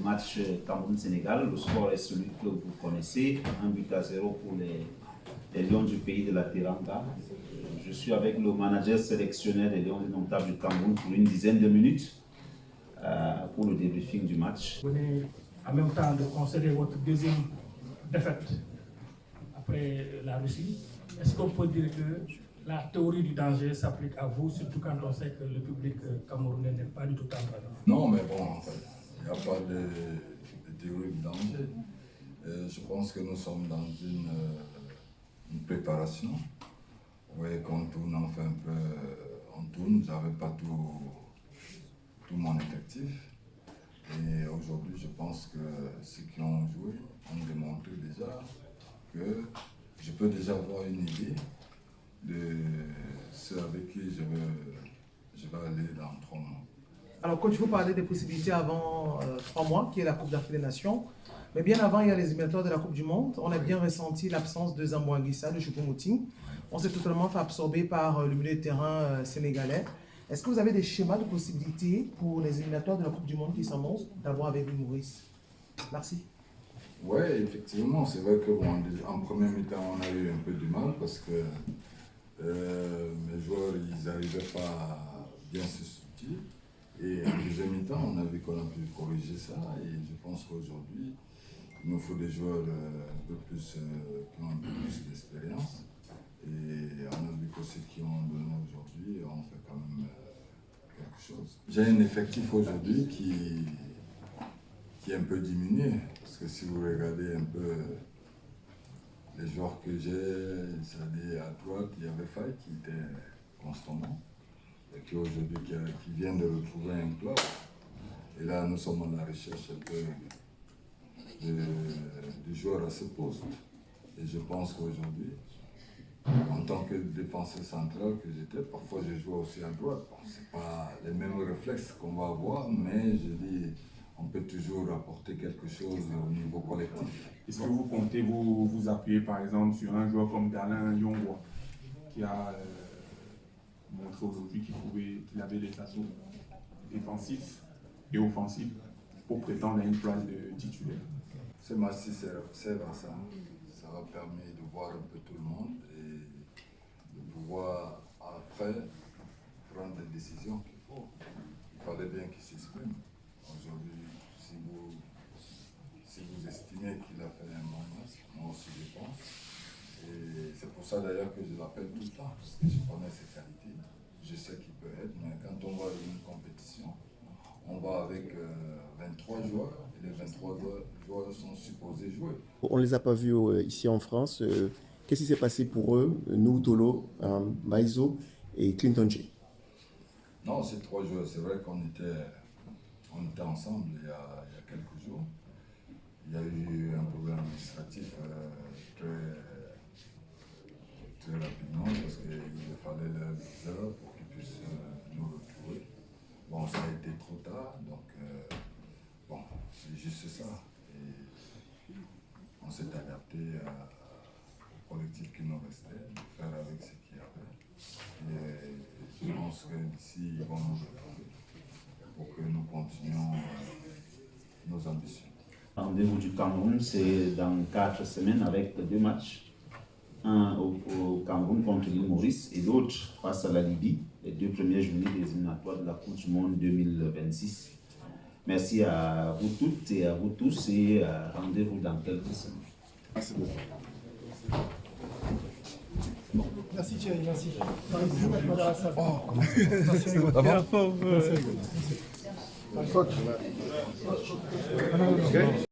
match Cameroun-Sénégal. Le score est celui que vous connaissez, 1-0 pour les Lions du pays de la Teranga. Je suis avec le manager sélectionneur des Lions indomptables du Cameroun pour une dizaine de minutes pour le débriefing du match. Vous venez en même temps de concéder votre deuxième défaite après la Russie. Est-ce qu'on peut dire que la théorie du danger s'applique à vous, surtout quand on sait que le public camerounais n'est pas du tout temporaire? Non, mais bon, en fait, il n'y a pas de théorie du danger. Je pense que nous sommes dans une préparation. Vous voyez qu'on tourne, on fait un peu, on tourne, je n'avais pas tout mon effectif. Et aujourd'hui, je pense que ceux qui ont joué ont démontré déjà que je peux déjà avoir une idée de ceux avec qui je vais aller dans 3 mois. Alors, coach, vous parlez des possibilités avant 3 mois, qui est la Coupe d'Afrique des Nations. Mais bien avant, il y a les éliminatoires de la Coupe du Monde. On a bien ressenti l'absence de Zamboanguissa, de Choupo-Moting. On s'est totalement fait absorber par le milieu de terrain sénégalais. Est-ce que vous avez des schémas de possibilités pour les éliminatoires de la Coupe du Monde qui s'annoncent d'avoir avec vous, Maurice? Merci. Oui, effectivement, c'est vrai que bon, en première mi-temps, on a eu un peu du mal parce que mes joueurs, ils n'arrivaient pas à bien se soutenir. Et en deuxième mi-temps, on a vu qu'on a pu corriger ça. Et je pense qu'aujourd'hui, il nous faut des joueurs un peu plus, qui ont un peu plus d'expérience. Et on a vu que ceux qui ont donné aujourd'hui ont fait quand même quelque chose. J'ai un effectif aujourd'hui qui est un peu diminué. Parce que si vous regardez un peu les joueurs que j'ai, c'est-à-dire à droite, il y avait Faye qui était constamment. Et qui aujourd'hui qui vient de retrouver un club. Et là, nous sommes à la recherche un peu de joueurs à ce poste. Et je pense qu'aujourd'hui, en tant que défenseur central que j'étais, parfois je jouais aussi à droite. Bon, ce n'est pas les mêmes réflexes qu'on va avoir, mais je dis, on peut toujours apporter quelque chose au niveau collectif. Est-ce que vous comptez vous appuyer par exemple sur un joueur comme Galain Yongwa, qui a montré aujourd'hui qu'il avait les atouts défensifs et offensifs pour prétendre à une place de titulaire? Ce match-ci sert à ça. Ça va permettre de voir un peu tout le monde et de pouvoir après prendre des décisions qu'il faut. Il fallait bien qu'il s'exprime. Aujourd'hui, si vous estimez qu'il a fait un bon match, moi aussi je pense. Et c'est pour ça d'ailleurs que je l'appelle tout le temps, parce que je connais ses qualités, je sais qu'il peut être, mais quand on va dans une compétition, on va avec 23 joueurs, et les 23 joueurs sont supposés jouer. On ne les a pas vus ici en France. Qu'est-ce qui s'est passé pour eux, nous, Tolo, Maizo et Clinton J? Non, ces 3 joueurs, c'est vrai qu'on était ensemble il y a quelques jours. Il y a eu un problème administratif très rapidement parce qu'il fallait leur visa pour qu'ils puissent nous retrouver. Bon, ça a été trop tard, donc bon, c'est juste ça. Et on s'est adapté au collectif qui nous restait, de faire avec ce qu'il y avait. Et je pense que d'ici, ils vont nous retrouver pour que nous continuions nos ambitions. Le rendez-vous du Cameroun, c'est dans 4 semaines avec 2 matchs. Un au Cameroun contre l'île Maurice et l'autre face à la Libye, les 2 premières journées des éliminatoires de la Coupe du Monde 2026. Merci à vous toutes et à vous tous et rendez-vous dans quelques semaines. Merci beaucoup. Merci Thierry, merci. Merci.